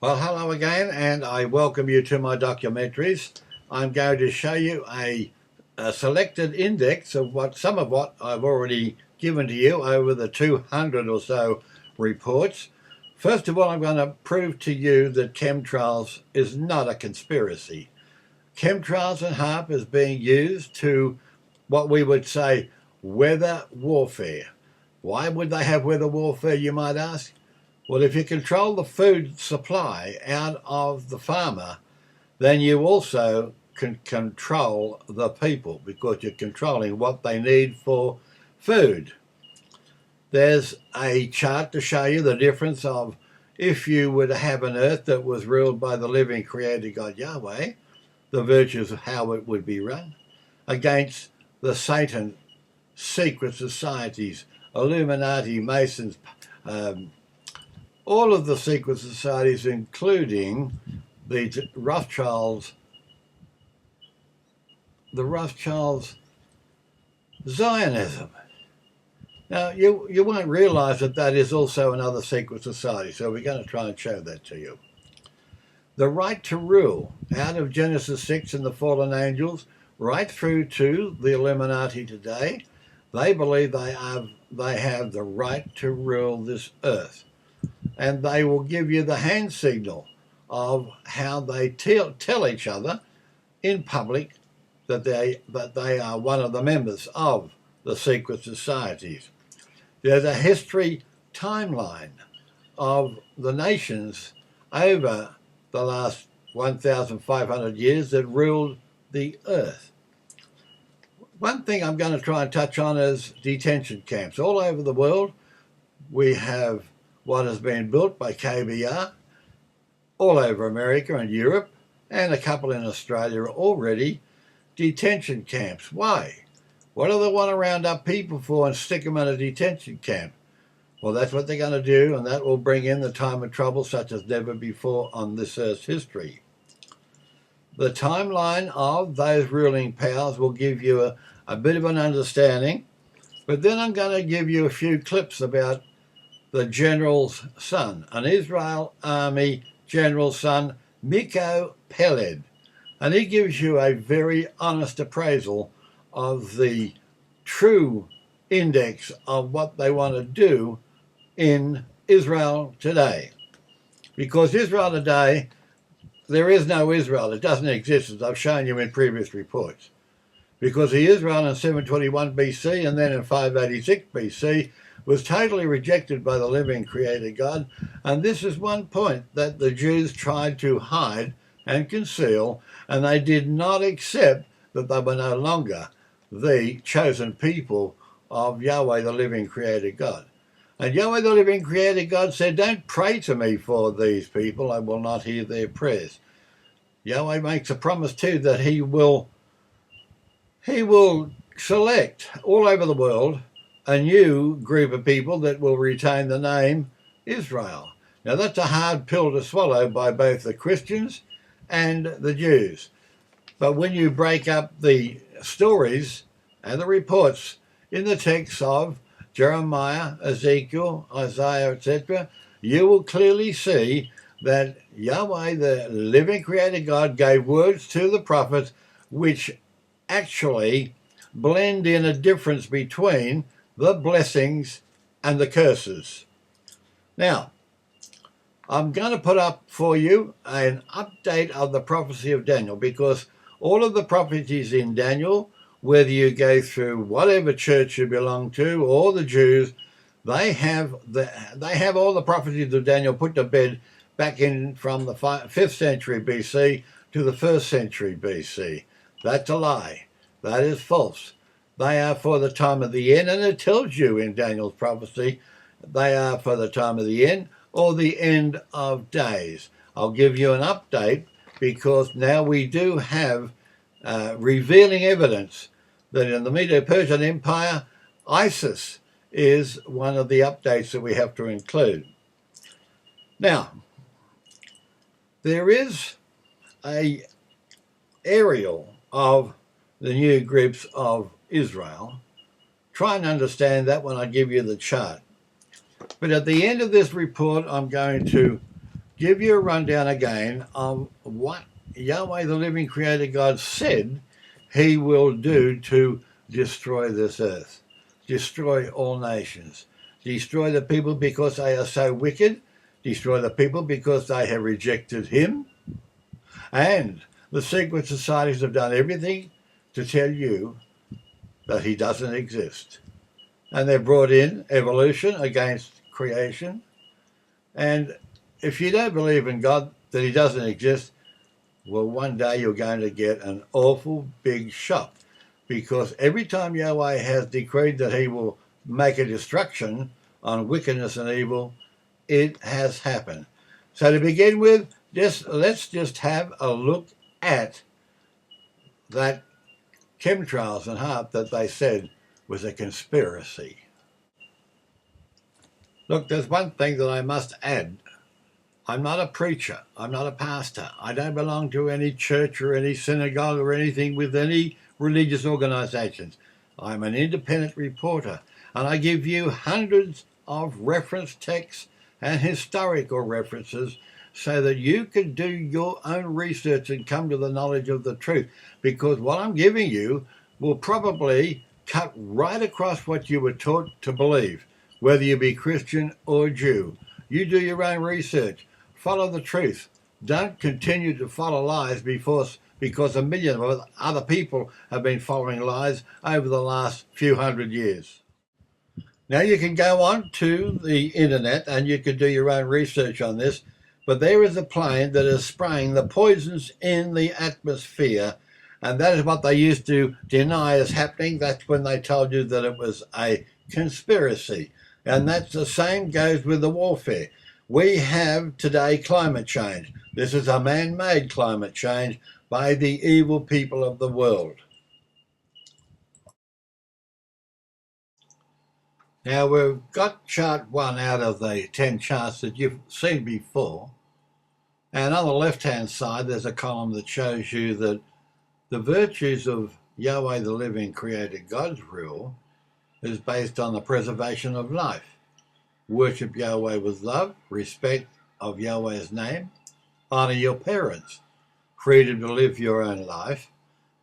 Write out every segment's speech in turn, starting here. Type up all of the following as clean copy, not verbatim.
Well, hello again, and I welcome you to my documentaries. I'm going to show you a selected index of some of what I've already given to you over the 200 or so reports. First of all, I'm going to prove to you that chemtrails is not a conspiracy. Chemtrails and HAARP is being used to what we would say weather warfare. Why would they have weather warfare, you might ask? Well, if you control the food supply out of the farmer, then you also can control the people because you're controlling what they need for food. There's a chart to show you the difference of if you were to have an earth that was ruled by the living creator God Yahweh, the virtues of how it would be run, against the Satan secret societies, Illuminati, Masons, all of the secret societies, including the Rothschilds, Zionism. Now, you won't realise that is also another secret society, so we're going to try and show that to you. The right to rule, out of Genesis 6 and the fallen angels, right through to the Illuminati today, they believe they have the right to rule this earth. And they will give you the hand signal of how they tell each other in public that they are one of the members of the secret societies. There's a history timeline of the nations over the last 1,500 years that ruled the earth. One thing I'm going to try and touch on is detention camps. All over the world, we have what has been built by KBR all over America and Europe, and a couple in Australia already, detention camps. Why? What do they want to round up people for and stick them in a detention camp? Well, that's what they're going to do, and that will bring in the time of trouble such as never before on this earth's history. The timeline of those ruling powers will give you a bit of an understanding, but then I'm going to give you a few clips about the general's son, an Israel army general's son, Miko Peled. And he gives you a very honest appraisal of the true index of what they want to do in Israel today. Because Israel today, there is no Israel. It doesn't exist, as I've shown you in previous reports. Because the Israel in 721 BC and then in 586 BC was totally rejected by the living creator God. And this is one point that the Jews tried to hide and conceal, and they did not accept that they were no longer the chosen people of Yahweh, the living creator God. And Yahweh, the living creator God, said, don't pray to me for these people, I will not hear their prayers. Yahweh makes a promise too that he will select all over the world a new group of people that will retain the name Israel. Now that's a hard pill to swallow by both the Christians and the Jews. But when you break up the stories and the reports in the texts of Jeremiah, Ezekiel, Isaiah, etc., you will clearly see that Yahweh, the living creator God, gave words to the prophets which actually blend in a difference between the blessings and the curses. Now, I'm going to put up for you an update of the prophecy of Daniel, because all of the prophecies in Daniel, whether you go through whatever church you belong to or the Jews, they have all the prophecies of Daniel put to bed back in from the 5th century BC to the 1st century BC. That's a lie. That is false. They are for the time of the end, and it tells you in Daniel's prophecy they are for the time of the end or the end of days. I'll give you an update because now we do have revealing evidence that in the Medo-Persian Empire, ISIS is one of the updates that we have to include. Now, there is a aerial of the new groups of Israel. Try and understand that when I give you the chart. But at the end of this report, I'm going to give you a rundown again of what Yahweh, the living creator God, said he will do to destroy this earth, destroy all nations, destroy the people because they are so wicked, destroy the people because they have rejected him. And the secret societies have done everything to tell you that he doesn't exist. And they've brought in evolution against creation. And if you don't believe in God, that he doesn't exist, well, one day you're going to get an awful big shock, because every time Yahweh has decreed that he will make a destruction on wickedness and evil, it has happened. So to begin with, let's just have a look at that chemtrails and HAARP that they said was a conspiracy. Look, there's one thing that I must add. I'm not a preacher. I'm not a pastor. I don't belong to any church or any synagogue or anything with any religious organizations. I'm an independent reporter, and I give you hundreds of reference texts and historical references so that you can do your own research and come to the knowledge of the truth. Because what I'm giving you will probably cut right across what you were taught to believe, whether you be Christian or Jew. You do your own research. Follow the truth. Don't continue to follow lies because a million of other people have been following lies over the last few hundred years. Now you can go on to the internet and you can do your own research on this, but there is a plane that is spraying the poisons in the atmosphere, and that is what they used to deny is happening. That's when they told you that it was a conspiracy. And that's the same goes with the warfare. We have today climate change. This is a man-made climate change by the evil people of the world. Now we've got chart 1 out of the 10 charts that you've seen before. And on the left-hand side, there's a column that shows you that the virtues of Yahweh, the living creator God's rule, is based on the preservation of life. Worship Yahweh with love, respect of Yahweh's name, honor your parents, freedom to live your own life,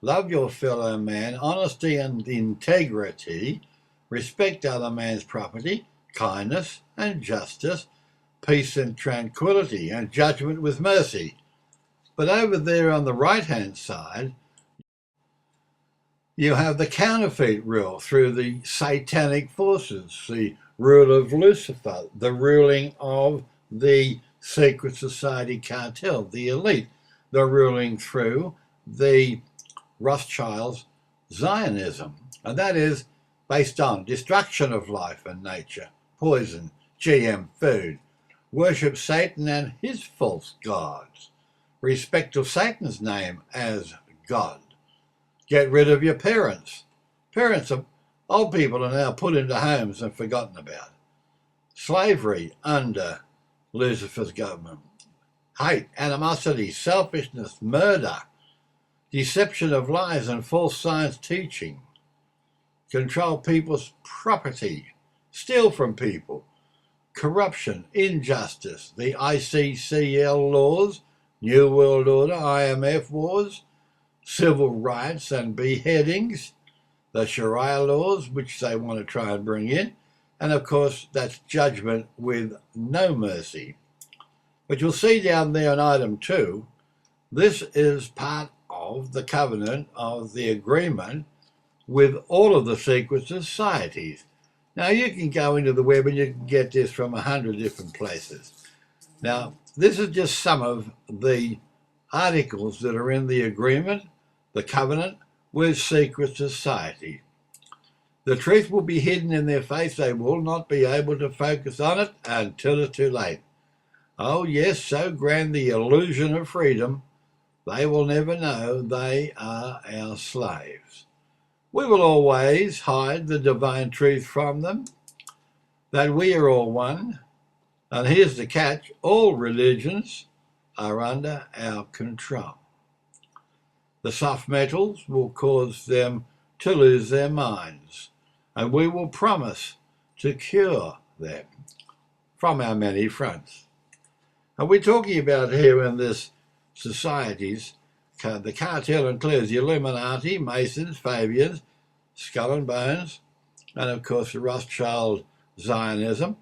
love your fellow man, honesty and integrity, respect other man's property, kindness and justice, peace and tranquility, and judgment with mercy. But over there on the right-hand side, you have the counterfeit rule through the satanic forces, the rule of Lucifer, the ruling of the secret society cartel, the elite, the ruling through the Rothschilds' Zionism. And that is based on destruction of life and nature, poison, GM food, worship Satan and his false gods, respect of Satan's name as God. Get rid of your parents. Parents of old people are now put into homes and forgotten about. Slavery under Lucifer's government. Hate, animosity, selfishness, murder, deception of lies and false science teaching. Control people's property. Steal from people. Corruption, injustice, the ICCL laws, New World Order, IMF wars, civil rights and beheadings, the Sharia laws, which they want to try and bring in, and of course that's judgment with no mercy. But you'll see down there in item 2, this is part of the covenant of the agreement with all of the secret societies. Now you can go into the web and you can get this from 100 different places. Now this is just some of the articles that are in the agreement, the covenant with secret society. The truth will be hidden in their face. They will not be able to focus on it until it's too late. Oh yes, so grand the illusion of freedom, they will never know they are our slaves. We will always hide the divine truth from them, that we are all one. And here's the catch, all religions are under our control. The soft metals will cause them to lose their minds, and we will promise to cure them from our many fronts. And we're talking about here in this societies, the cartel includes the Illuminati, Masons, Fabians, Skull and Bones, and of course the Rothschild Zionism.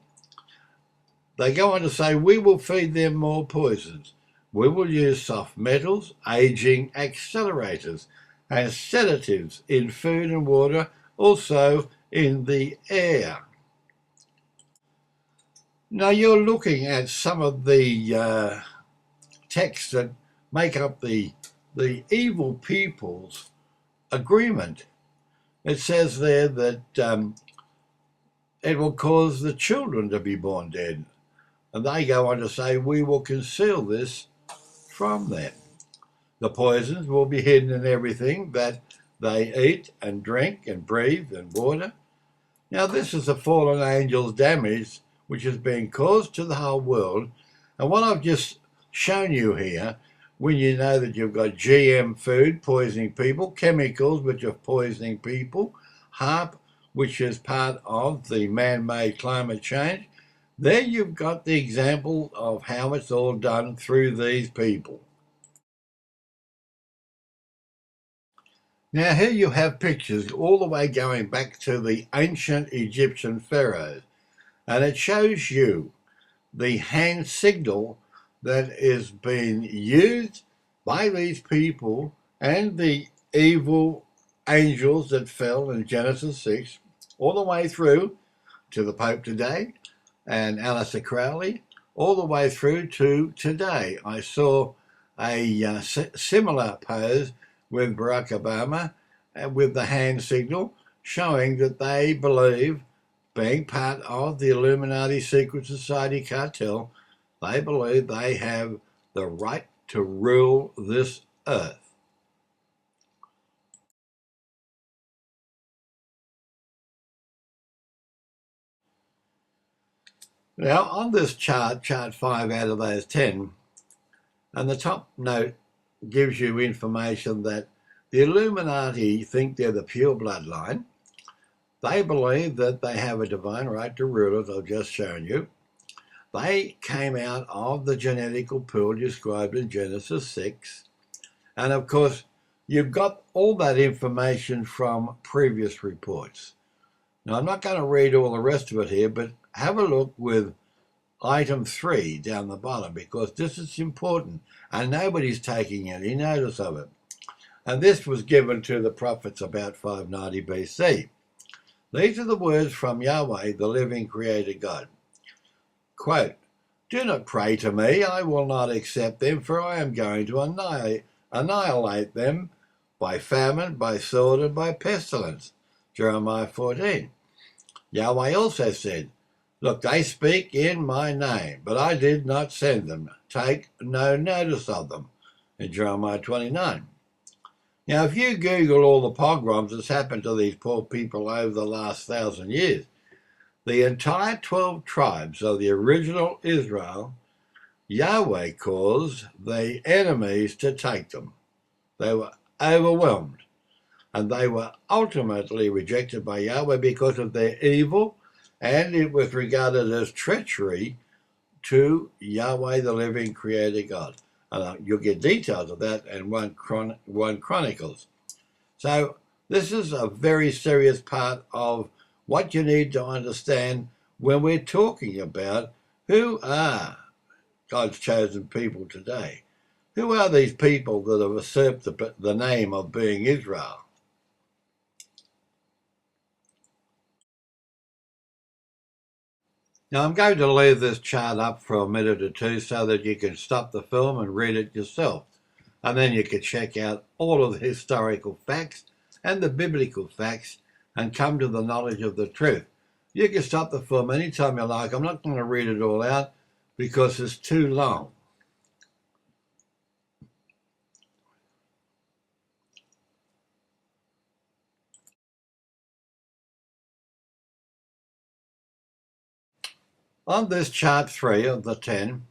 They go on to say, we will feed them more poisons. We will use soft metals, aging accelerators, and sedatives in food and water, also in the air. Now you're looking at some of the texts that make up the evil people's agreement. It says there that it will cause the children to be born dead. And they go on to say, we will conceal this from them. The poisons will be hidden in everything that they eat and drink and breathe and water. Now this is the fallen angel's damage which has been caused to the whole world. And what I've just shown you here, when you know that you've got GM food poisoning people, chemicals which are poisoning people, HARP, which is part of the man-made climate change, there you've got the example of how it's all done through these people. Now here you have pictures all the way going back to the ancient Egyptian pharaohs, and it shows you the hand signal that is being used by these people and the evil angels that fell in Genesis 6 all the way through to the Pope today and Aleister Crowley, all the way through to today. I saw a similar pose with Barack Obama with the hand signal showing that they believe, being part of the Illuminati secret society cartel, they believe they have the right to rule this earth. Now, on this chart 5 out of those 10, and the top note gives you information that the Illuminati think they're the pure bloodline. They believe that they have a divine right to rule, as I've just shown you. They came out of the genetical pool described in Genesis 6. And of course, you've got all that information from previous reports. Now, I'm not going to read all the rest of it here, but have a look with item 3 down the bottom, because this is important and nobody's taking any notice of it. And this was given to the prophets about 590 BC. These are the words from Yahweh, the living creator God. Quote, do not pray to me, I will not accept them, for I am going to annihilate them by famine, by sword, and by pestilence. Jeremiah 14. Yahweh also said, look, they speak in my name, but I did not send them. Take no notice of them. In Jeremiah 29. Now, if you Google all the pogroms that's happened to these poor people over the last 1,000 years, the entire 12 tribes of the original Israel, Yahweh caused the enemies to take them. They were overwhelmed, and they were ultimately rejected by Yahweh because of their evil, and it was regarded as treachery to Yahweh, the living creator God. You'll get details of that in 1 Chronicles. So this is a very serious part of what you need to understand when we're talking about who are God's chosen people today. Who are these people that have usurped the name of being Israel? Now, I'm going to leave this chart up for a minute or two so that you can stop the film and read it yourself. And then you can check out all of the historical facts and the biblical facts and come to the knowledge of the truth. You can stop the film anytime you like. I'm not going to read it all out because it's too long. On this chart 3 of the 10,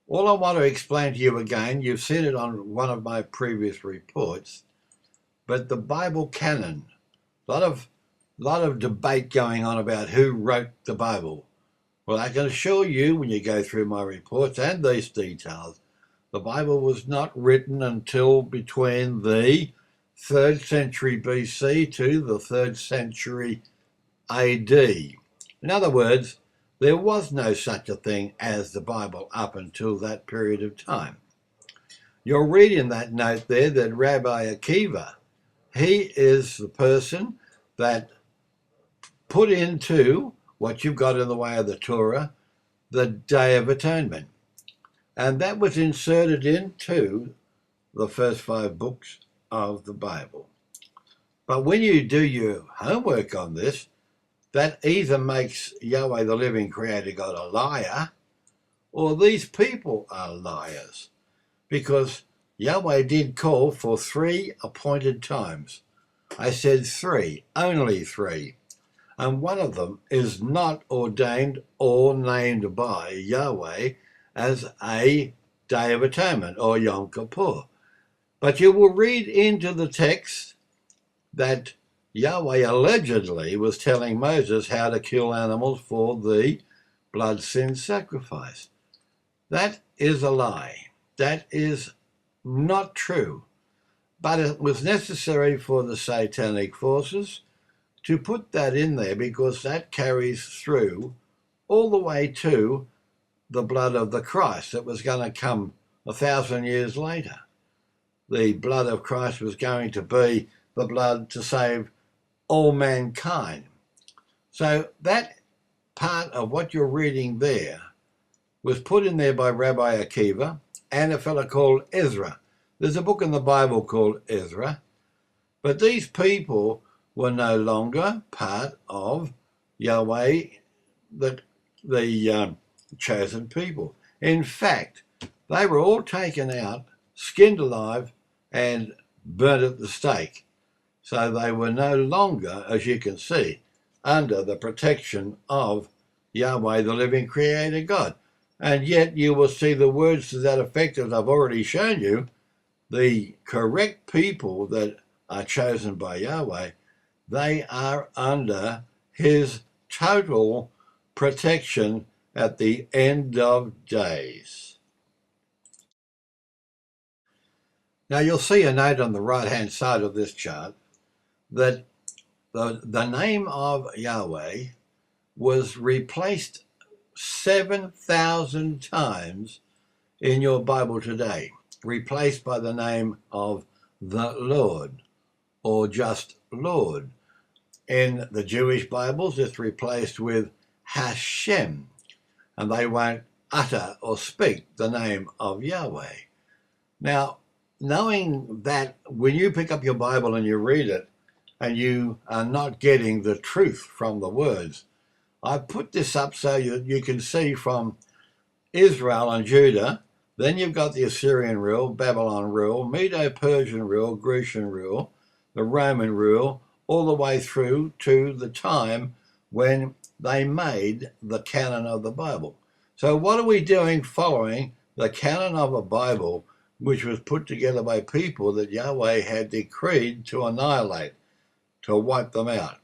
all I want to explain to you again, you've seen it on one of my previous reports, but the Bible canon, a lot of debate going on about who wrote the Bible. Well, I can assure you, when you go through my reports and these details, the Bible was not written until between the 3rd century BC to the 3rd century AD. In other words, there was no such a thing as the Bible up until that period of time. You'll read in that note there that Rabbi Akiva, he is the person that put into what you've got in the way of the Torah, the Day of Atonement. And that was inserted into the first 5 books of the Bible. But when you do your homework on this, that either makes Yahweh, the living creator God, a liar, or these people are liars. Because Yahweh did call for 3 appointed times. I said 3, only 3. And one of them is not ordained or named by Yahweh as a Day of Atonement or Yom Kippur. But you will read into the text that Yahweh allegedly was telling Moses how to kill animals for the blood sin sacrifice. That is a lie. That is not true. But it was necessary for the satanic forces to put that in there because that carries through all the way to the blood of the Christ that was going to come 1,000 years later. The blood of Christ was going to be the blood to save all mankind. So that part of what you're reading there was put in there by Rabbi Akiva and a fellow called Ezra. There's a book in the Bible called Ezra, but these people were no longer part of Yahweh, the chosen people. In fact, they were all taken out, skinned alive, and burnt at the stake. So they were no longer, as you can see, under the protection of Yahweh, the living creator God. And yet you will see the words to that effect, as I've already shown you. The correct people that are chosen by Yahweh, they are under his total protection at the end of days. Now you'll see a note on the right-hand side of this chart that the name of Yahweh was replaced 7,000 times in your Bible today, replaced by the name of the Lord or just Lord. In the Jewish Bibles, it's replaced with Hashem, and they won't utter or speak the name of Yahweh. Now, knowing that when you pick up your Bible and you read it, and you are not getting the truth from the words, I put this up so you can see from Israel and Judah, then you've got the Assyrian rule, Babylon rule, Medo-Persian rule, Grecian rule, the Roman rule, all the way through to the time when they made the canon of the Bible. So what are we doing following the canon of a Bible which was put together by people that Yahweh had decreed to annihilate, to wipe them out?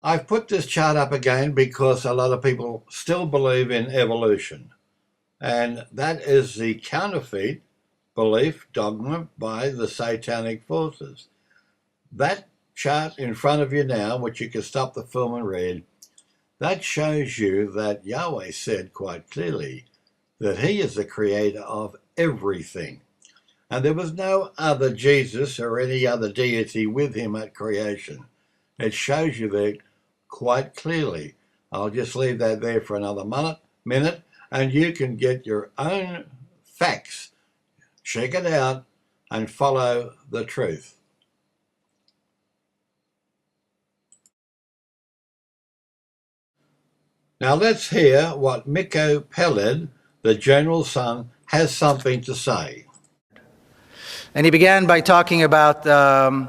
I've put this chart up again because a lot of people still believe in evolution, and that is the counterfeit belief dogma by the satanic forces. That chart in front of you now, which you can stop the film and read, that shows you that Yahweh said quite clearly that he is the creator of everything. And there was no other Jesus or any other deity with him at creation. It shows you that quite clearly. I'll just leave that there for another minute, and you can get your own facts. Check it out and follow the truth. Now let's hear what Miko Peled, the general's son, has something to say. And he began by talking about the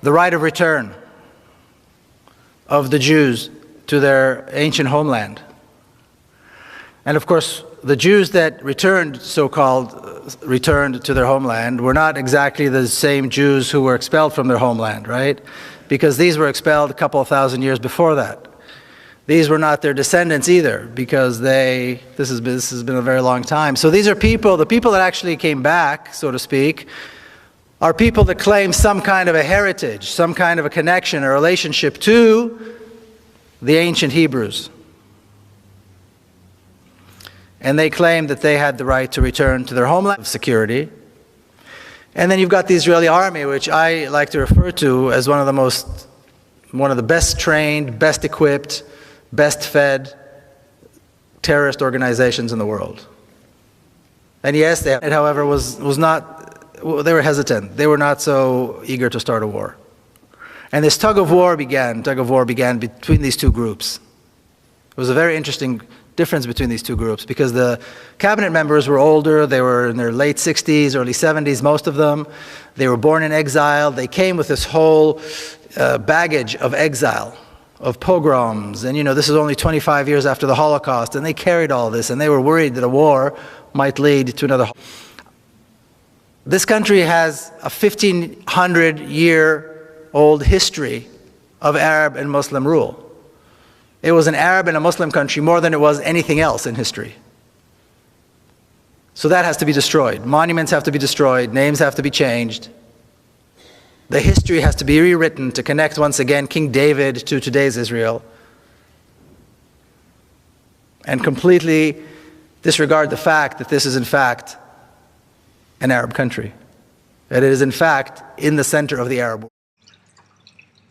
right of return of the Jews to their ancient homeland. And of course, the Jews that returned, so-called, returned to their homeland were not exactly the same Jews who were expelled from their homeland, right? Because these were expelled a couple of thousand years before that. These were not their descendants either, because this has been a very long time. So these are people, the people that actually came back, so to speak, are people that claim some kind of a heritage, some kind of a connection, a relationship to the ancient Hebrews. And they claim that they had the right to return to their homeland of security. And then you've got the Israeli army, which I like to refer to as one of the best trained, best equipped, best fed terrorist organizations in the world. And yes, they, however, was not, they were hesitant. They were not so eager to start a war. And this tug of war began between these two groups. It was a very interesting difference between these two groups, because the cabinet members were older. They were in their late 60s, early 70s, most of them. They were born in exile. They came with this whole baggage of exile, of pogroms. And this is only 25 years after the Holocaust, and they carried all this, and they were worried that a war might lead to another. This country has a 1,500-year-old history of Arab and Muslim rule. It was an Arab and a Muslim country more than it was anything else in history. So that has to be destroyed. Monuments have to be destroyed. Names have to be changed. The history has to be rewritten to connect once again King David to today's Israel, and completely disregard the fact that this is in fact an Arab country. That it is in fact in the center of the Arab world.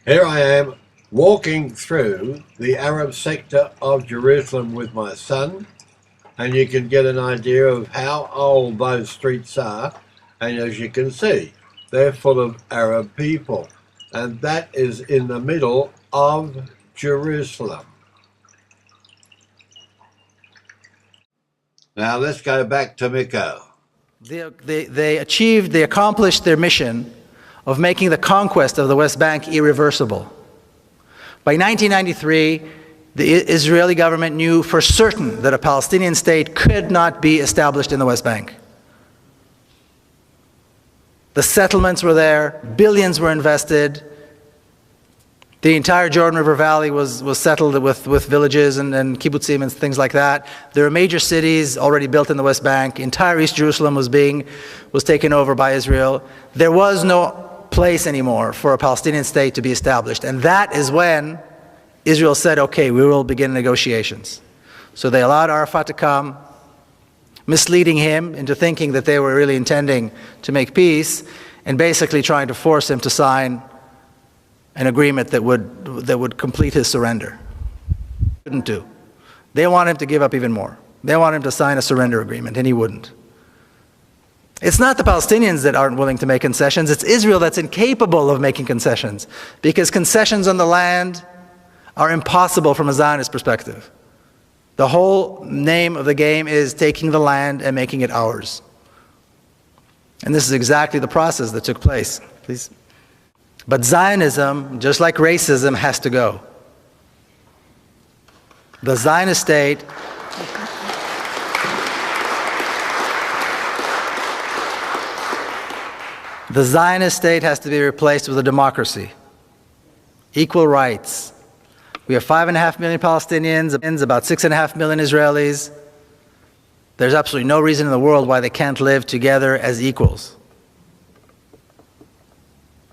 Here I am, walking through the Arab sector of Jerusalem with my son, and you can get an idea of how old those streets are, and as you can see, they're full of Arab people, and that is in the middle of Jerusalem. Now let's go back to Miko. They accomplished their mission of making the conquest of the West Bank irreversible. By 1993, the Israeli government knew for certain that a Palestinian state could not be established in the West Bank. The settlements were there, billions were invested. The entire Jordan River Valley was settled with villages and kibbutzim and things like that. There were major cities already built in the West Bank. Entire East Jerusalem was taken over by Israel. There was no place anymore for a Palestinian state to be established. And that is when Israel said, okay, we will begin negotiations. So they allowed Arafat to come, misleading him into thinking that they were really intending to make peace, and basically trying to force him to sign an agreement that would complete his surrender. Couldn't do. They want him to give up even more. They want him to sign a surrender agreement, and he wouldn't. It's not the Palestinians that aren't willing to make concessions, it's Israel that's incapable of making concessions, because concessions on the land are impossible from a Zionist perspective. The whole name of the game is taking the land and making it ours. And this is exactly the process that took place. Please. But Zionism, just like racism, has to go. The Zionist state has to be replaced with a democracy. Equal rights. We have 5.5 million Palestinians, about 6.5 million Israelis. There's absolutely no reason in the world why they can't live together as equals.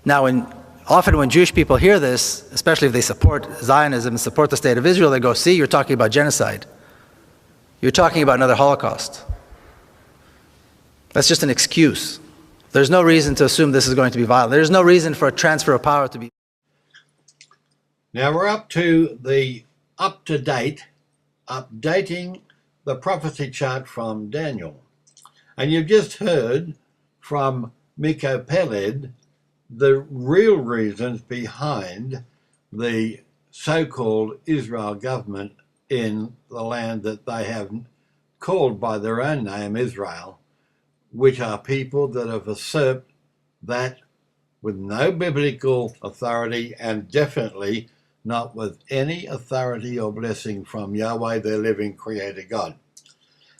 Now, often when Jewish people hear this, especially if they support Zionism and support the state of Israel, they go, see, you're talking about genocide. You're talking about another Holocaust. That's just an excuse. There's no reason to assume this is going to be violent. There's no reason for a transfer of power to be. Now we're up to the up-to-date, updating the prophecy chart from Daniel. And you've just heard from Miko Peled the real reasons behind the so-called Israel government in the land that they have called by their own name Israel, which are people that have usurped that with no biblical authority, and definitely not with any authority or blessing from Yahweh, their living creator God.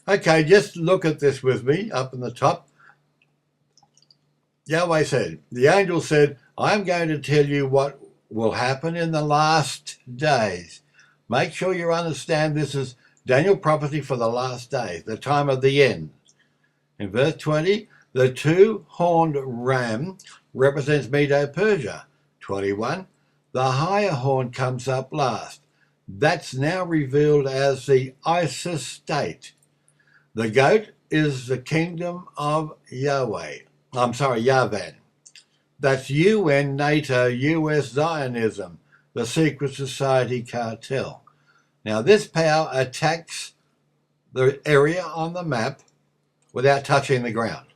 Okay, just look at this with me up in the top. Yahweh said, the angel said, I'm going to tell you what will happen in the last days. Make sure you understand this is Daniel prophecy for the last days, the time of the end. In verse 20, the two-horned ram represents Medo-Persia. 21, the higher horn comes up last. That's now revealed as the Isis state. The goat is the kingdom of Yahweh. Yahweh. That's UN, NATO, US Zionism, the secret society cartel. Now, this power attacks the area on the map without touching the ground.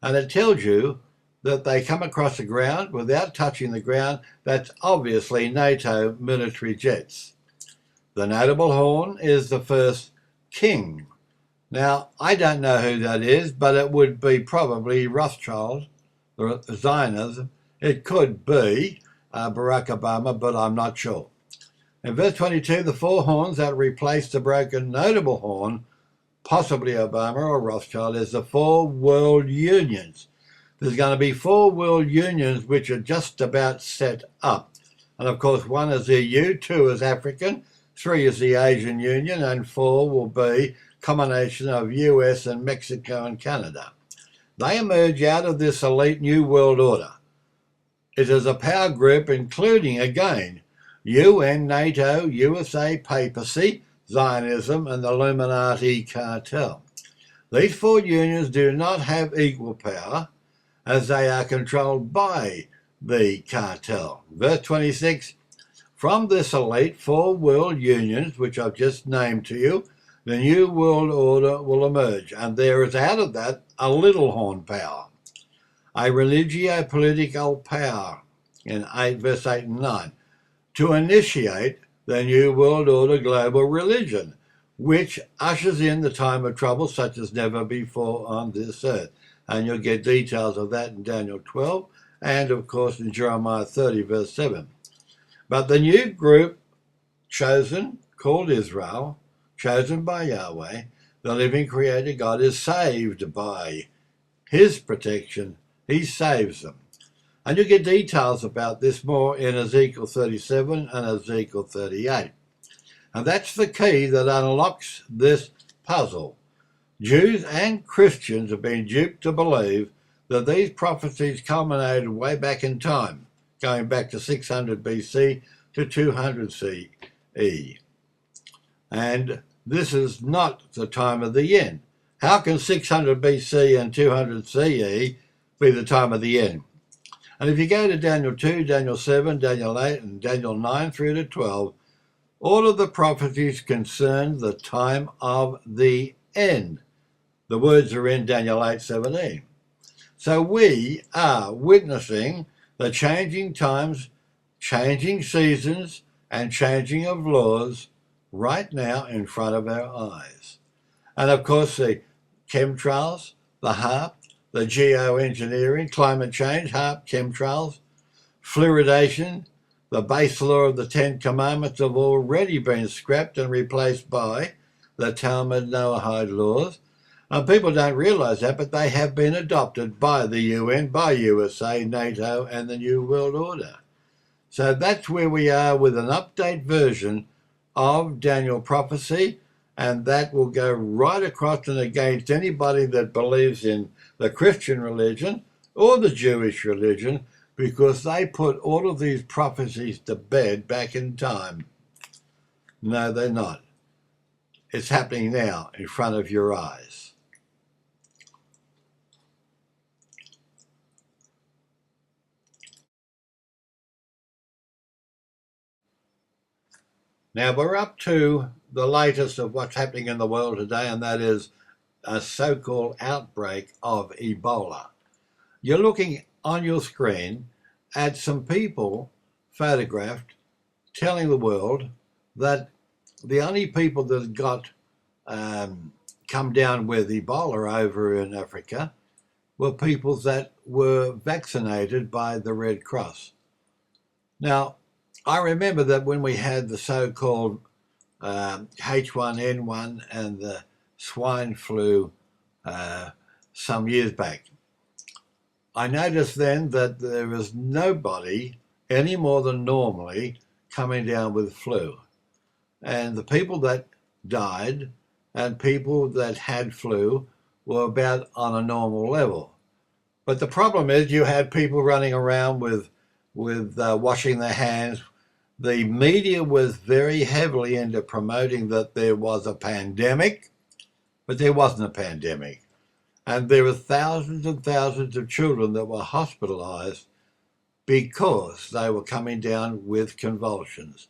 And it tells you that they come across the ground without touching the ground. That's obviously NATO military jets. The notable horn is the first king. Now, I don't know who that is, but it would be probably Rothschild, the Zionism. It could be Barack Obama, but I'm not sure. In verse 22, the four horns that replace the broken notable horn, possibly Obama or Rothschild, is the four world unions. There's going to be four world unions which are just about set up. And of course, one is the EU, two is African, three is the Asian Union, and four will be combination of US and Mexico and Canada. They emerge out of this elite new world order. It is a power group including, again, UN, NATO, USA, papacy, Zionism, and the Illuminati cartel. These four unions do not have equal power as they are controlled by the cartel. Verse 26, from this elite four world unions, which I've just named to you, the new world order will emerge, and there is out of that a little horn power, a religio-political power in verse 8 and 9, to initiate the new world order global religion, which ushers in the time of trouble such as never before on this earth. And you'll get details of that in Daniel 12 and, of course, in Jeremiah 30, verse 7. But the new group chosen, called Israel, chosen by Yahweh, the living creator God, is saved by his protection. He saves them. And you get details about this more in Ezekiel 37 and Ezekiel 38. And that's the key that unlocks this puzzle. Jews and Christians have been duped to believe that these prophecies culminated way back in time, going back to 600 BC to 200 CE. And this is not the time of the end. How can 600 BC and 200 CE be the time of the end? And if you go to Daniel 2, Daniel 7, Daniel 8, and Daniel 9 through to 12, all of the prophecies concern the time of the end. The words are in Daniel 8:17. So we are witnessing the changing times, changing seasons, and changing of laws right now in front of our eyes. And of course, the chemtrails, the HAARP, the geoengineering, climate change, HAARP, chemtrails, fluoridation, the base law of the Ten Commandments have already been scrapped and replaced by the Talmud Noahide laws. And people don't realise that, but they have been adopted by the UN, by USA, NATO, and the New World Order. So that's where we are with an update version of Daniel prophecy, and that will go right across and against anybody that believes in the Christian religion or the Jewish religion, because they put all of these prophecies to bed back in time. No, they're not. It's happening now in front of your eyes. Now we're up to the latest of what's happening in the world today, and that is a so-called outbreak of Ebola. You're looking on your screen at some people photographed telling the world that the only people that got come down with Ebola over in Africa were people that were vaccinated by the Red Cross. Now, I remember that when we had the so-called H1N1 and the swine flu some years back, I noticed then that there was nobody any more than normally coming down with flu. And the people that died and people that had flu were about on a normal level. But the problem is you had people running around with washing their hands. The media was very heavily into promoting that there was a pandemic, but there wasn't a pandemic. And there were thousands and thousands of children that were hospitalized because they were coming down with convulsions.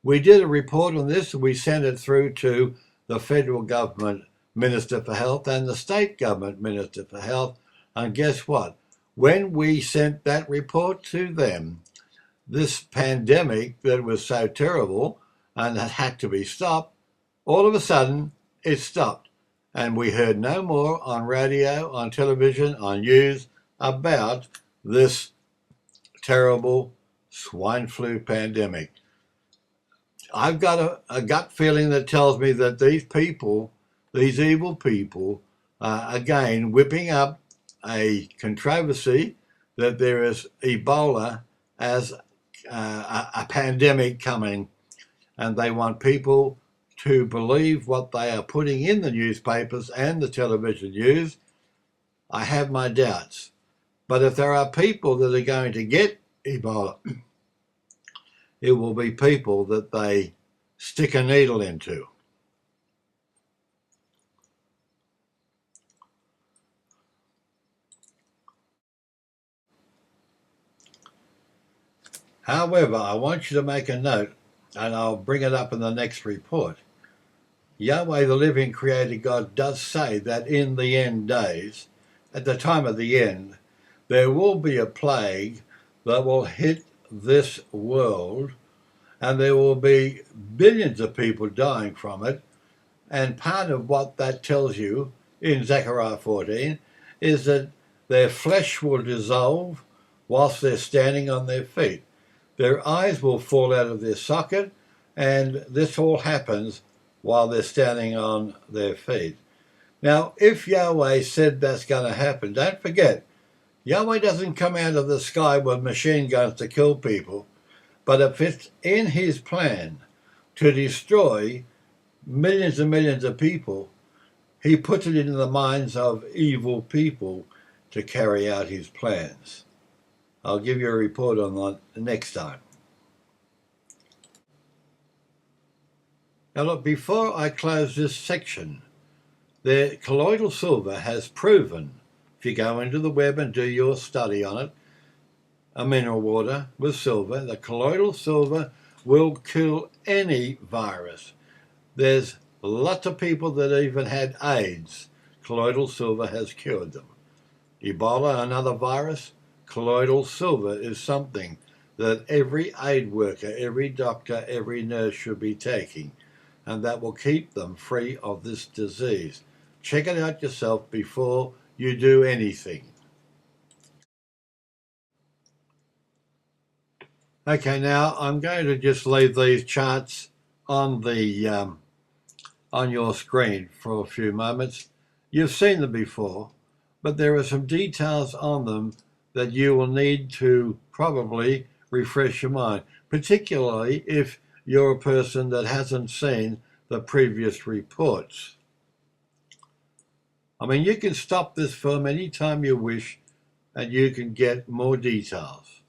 We did a report on this and we sent it through to the federal government Minister for Health and the state government Minister for Health. And guess what? When we sent that report to them, this pandemic that was so terrible and that had to be stopped, all of a sudden it stopped. And we heard no more on radio, on television, on news about this terrible swine flu pandemic. I've got a gut feeling that tells me that these people, these evil people, again, whipping up a controversy that there is Ebola as a pandemic coming, and they want people to believe what they are putting in the newspapers and the television news. I have my doubts. But if there are people that are going to get Ebola, it will be people that they stick a needle into. However, I want you to make a note, and I'll bring it up in the next report. Yahweh, the living creator God, does say that in the end days, at the time of the end, there will be a plague that will hit this world, and there will be billions of people dying from it. And part of what that tells you in Zechariah 14 is that their flesh will dissolve whilst they're standing on their feet. Their eyes will fall out of their socket, and this all happens while they're standing on their feet. Now, if Yahweh said that's going to happen, don't forget, Yahweh doesn't come out of the sky with machine guns to kill people, but if it's in his plan to destroy millions and millions of people, he puts it into the minds of evil people to carry out his plans. I'll give you a report on that next time. Now look, before I close this section, the colloidal silver has proven, if you go into the web and do your study on it, a mineral water with silver, the colloidal silver will kill any virus. There's lots of people that even had AIDS. Colloidal silver has cured them. Ebola, another virus, colloidal silver is something that every aid worker, every doctor, every nurse should be taking, and that will keep them free of this disease. Check it out yourself before you do anything. Okay, now I'm going to just leave these charts on the on your screen for a few moments. You've seen them before, but there are some details on them that you will need to probably refresh your mind, particularly if you're a person that hasn't seen the previous reports. I mean, you can stop this film anytime you wish and you can get more details.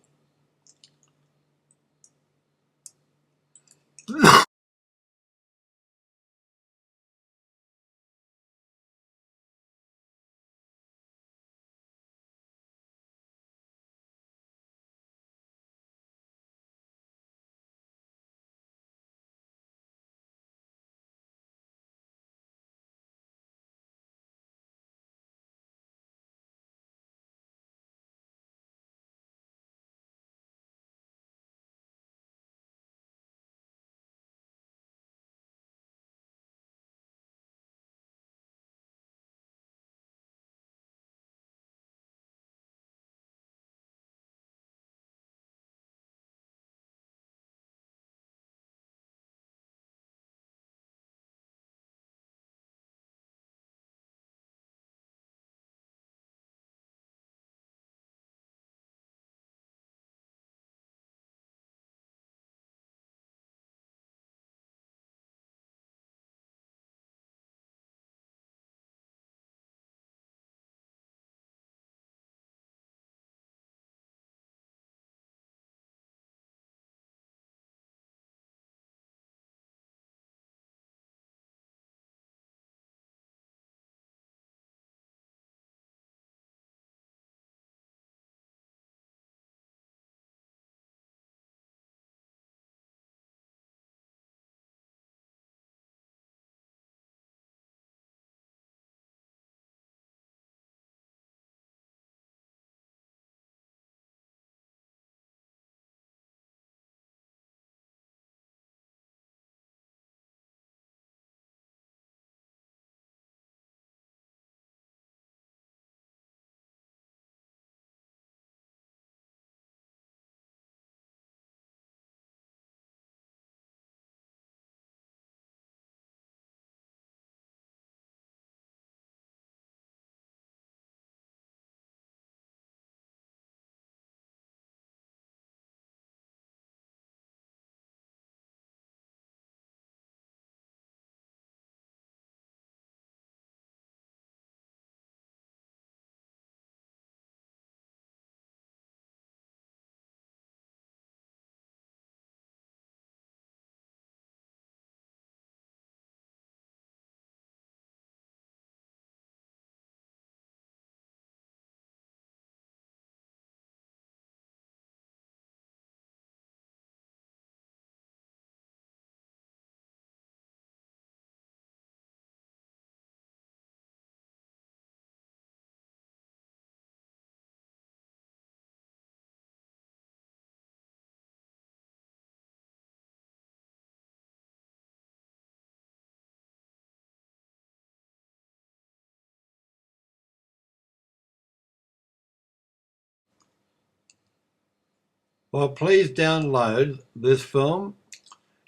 Well, please download this film.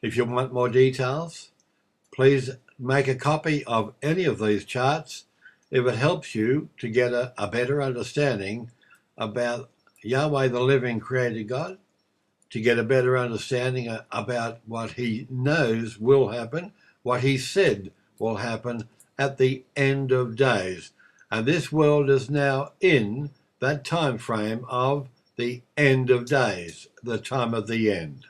If you want more details, please make a copy of any of these charts if it helps you to get a better understanding about Yahweh, the living created God, to get a better understanding about what he knows will happen, what he said will happen at the end of days. And this world is now in that time frame of the end of days, the time of the end.